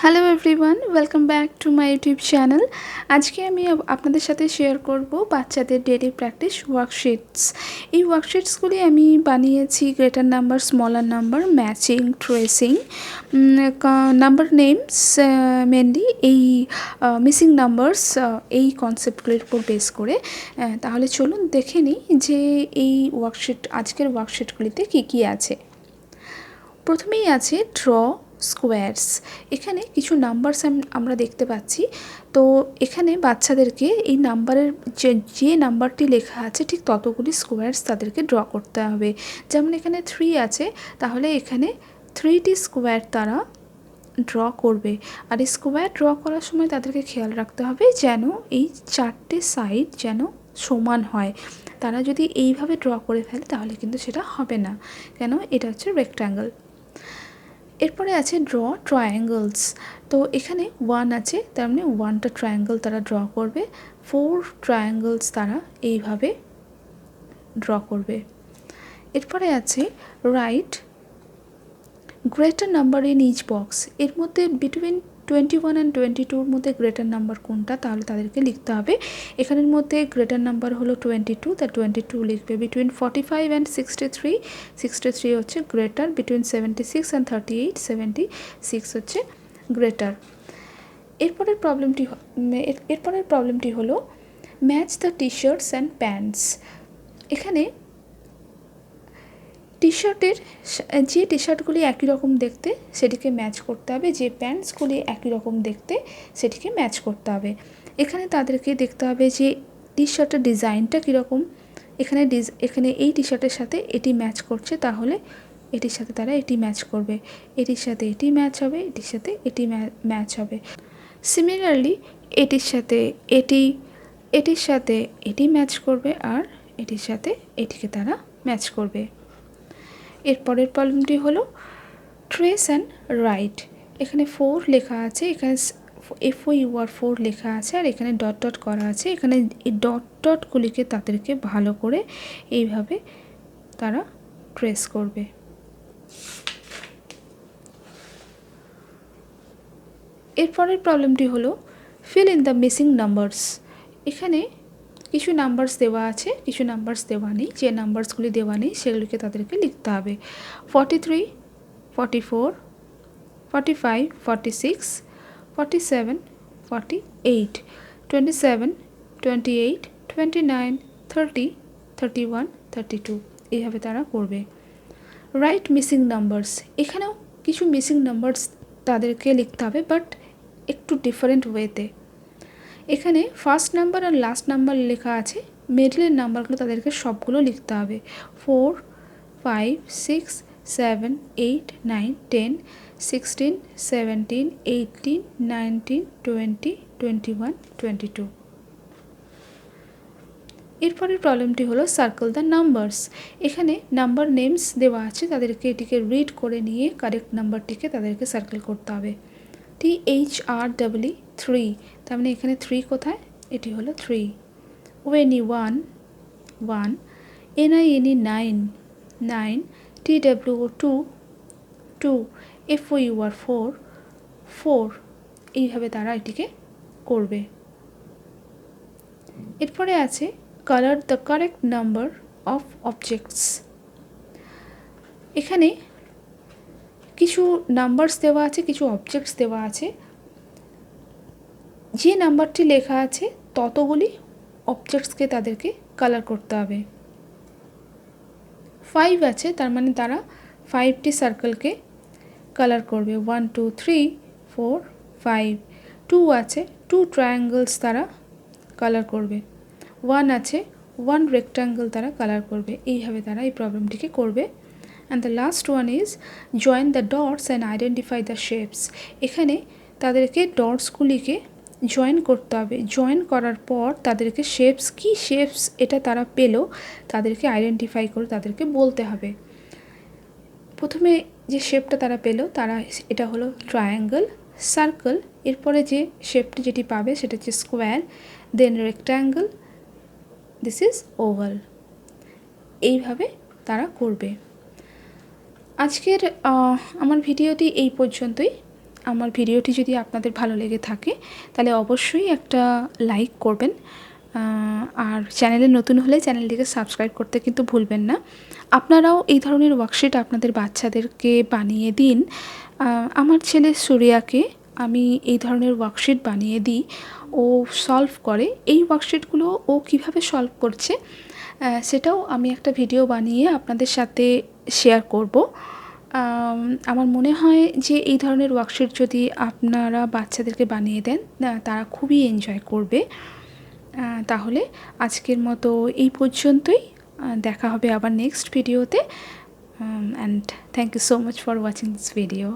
Hello everyone, welcome back to my YouTube channel. আজকে আমি আপনাদের সাথে শেয়ার করব বাচ্চাদের ডেইলি প্র্যাকটিস ওয়ার্কশিটস। এই ওয়ার্কশিটসগুলি আমি বানিয়েছি greater number, smaller number, matching, tracing, number names, mainly এই মিসিং নাম্বারস, এই কনসেপ্টগুলির উপর বেস করে। তাহলে চলুন দেখে নিই যে এই আজকের ওয়ার্কশিটগুলিতে কী কী আছে। প্রথমেই আছে ড্র স্কোয়ারস। এখানে কিছু নাম্বারস আমরা দেখতে পাচ্ছি। তো এখানে বাচ্চাদেরকে এই নাম্বারের যে নাম্বারটি লেখা আছে ঠিক ততগুলি স্কোয়ারস তাদেরকে ড্র করতে হবে। যেমন এখানে 3 আছে, তাহলে এখানে 3টি স্কোয়ার তারা ড্র করবে। আর এই স্কোয়ার ড্র করার সময় তাদেরকে খেয়াল রাখতে হবে যেন এই 4টে সাইড যেন সমান হয়। তারা যদি এইভাবে ড্র করে ফেলে তাহলে কিন্তু সেটা হবে না, কেন এটা হচ্ছে রেক্ট্যাঙ্গেল। এরপরে আছে ড্র ট্রায়াঙ্গলস। তো এখানে 1 আছে, তার মানে 1টা ট্রায়াঙ্গেল তারা ড্র করবে। 4 ট্রায়াঙ্গলস তারা এইভাবে ড্র করবে। এরপরে আছে write greater number in each box. এর মধ্যে বিটুইন 21 অ্যান্ড 22-র মধ্যে গ্রেটার নাম্বার কোনটা, তাহলে তাদেরকে লিখতে হবে। এখানের মধ্যে গ্রেটার নাম্বার হলো 22, তা 22 লিখবে। বিটুইন 45 অ্যান্ড 63 হচ্ছে গ্রেটার। বিটুইন 76 অ্যান্ড 38, 76 হচ্ছে গ্রেটার। এরপরের প্রবলেমটি হলো match the T shorts and pants. এখানে টি শার্টগুলি একই রকম দেখতে সেটিকে ম্যাচ করতে হবে, যে প্যান্টসগুলি একই রকম দেখতে সেটিকে ম্যাচ করতে হবে। এখানে তাদেরকে দেখতে হবে যে টি শার্টের ডিজাইনটা কীরকম। এখানে এই টি শার্টের সাথে এটি ম্যাচ করছে, তাহলে এটির সাথে তারা এটি ম্যাচ করবে। এটির সাথে এটি ম্যাচ হবে, এটির সাথে এটি ম্যাচ হবে। সিমিলারলি এটির সাথে এটি ম্যাচ করবে, আর এটির সাথে এটিকে তারা ম্যাচ করবে। এরপরের প্রবলেমটি হলো ট্রেস অ্যান্ড রাইট। এখানে 4 লেখা আছে, এখানে FOUR 4 লেখা আছে, আর এখানে ডট ডট করা আছে। এখানে এই ডট ডটগুলিকে তাদেরকে ভালো করে এইভাবে তারা ট্রেস করবে। এরপরের প্রবলেমটি হলো fill in the missing numbers. এখানে কিছু নাম্বারস দেওয়া আছে, কিছু নাম্বারস দেওয়া নেই। যে নাম্বারসগুলি দেওয়া নেই সেগুলিকে তাদেরকে লিখতে হবে। 43, 44, 45, 46, 47, 48, 27, 28, 29, 30, 31, 32 এইভাবে তারা করবে। Right missing numbers. এখানেও কিছু মিসিং নাম্বারস তাদেরকে লিখতে হবে, বাট একটু ডিফারেন্ট ওয়েতে। এখানে ফার্স্ট নাম্বার আর লাস্ট নাম্বার লেখা আছে, মিডলের নাম্বারগুলো তাদেরকে সবগুলো লিখতে হবে। 4, 5, 6, 7, 8, 9, 10, 16, 17, 18, 19, 20, 21, 22। এরপরের প্রবলেমটি হলো সার্কেল দ্য নাম্বারস। এখানে নাম্বার নেমস দেওয়া আছে, তাদেরকে এটিকে রিড করে নিয়ে কারেক্ট নাম্বারটিকে তাদেরকে সার্কেল করতে হবে। THREE 3, তার মানে এখানে 3 কোথায়, এটি হলো 3। ONE 1, 1, NINE 9, 9, TWO 2, 2, FOUR 4, 4 এইভাবে তারা এটিকে করবে। এরপরে আছে colour the correct number of objects. এখানে কিছু নাম্বারস দেওয়া আছে, কিছু অবজেক্টস দেওয়া আছে। যে নাম্বারটি লেখা আছে ততগুলি অবজেক্টসকে তাদেরকে কালার করতে হবে। 5 আছে, তার মানে তারা 5টি সার্কেলকে কালার করবে। 1, 2, 3, 4, 5। 2 আছে, 2 ট্রায়াঙ্গলস তারা কালার করবে। 1 আছে, 1 রেক্ট্যাঙ্গেল তারা কালার করবে। এইভাবে তারা এই প্রবলেমটিকে করবে। And the last one is join the dots and identify the shapes. এখানে তাদেরকে ডটসগুলিকে জয়েন করতে হবে। জয়েন করার পর তাদেরকে কী শেপস এটা তারা পেলো তাদেরকে আইডেন্টিফাই করে তাদেরকে বলতে হবে। প্রথমে যে শেপটা তারা পেলো এটা হলো ট্রায়াঙ্গেল, সার্কেল। এরপরে যে শেপটি যেটি পাবে সেটা হচ্ছে square, then rectangle, this is oval. এইভাবে তারা করবে। আজকের আমার ভিডিওটি এই পর্যন্তই। আমার ভিডিওটি যদি আপনাদের ভালো লেগে থাকে তাহলে অবশ্যই একটা লাইক করবেন, আর চ্যানেলে নতুন হলে চ্যানেলটিকে সাবস্ক্রাইব করতে কিন্তু ভুলবেন না। আপনারাও এই ধরনের ওয়ার্কশিট আপনাদের বাচ্চাদেরকে বানিয়ে দিন। আমার ছেলে সুরিয়াকে আমি এই ধরনের ওয়ার্কশিট বানিয়ে দিই, ও সলভ করে। এই ওয়ার্কশিটগুলো ও কীভাবে সলভ করছে সেটাও আমি একটা ভিডিও বানিয়ে আপনাদের সাথে শেয়ার করব। আমার মনে হয় যে এই ধরনের ওয়ার্কশিট যদি আপনারা বাচ্চাদেরকে বানিয়ে দেন তারা খুবই এনজয় করবে। তাহলে আজকের মতো এই পর্যন্তই। দেখা হবে আবার নেক্সট ভিডিওতে, and thank you so much for watching this video.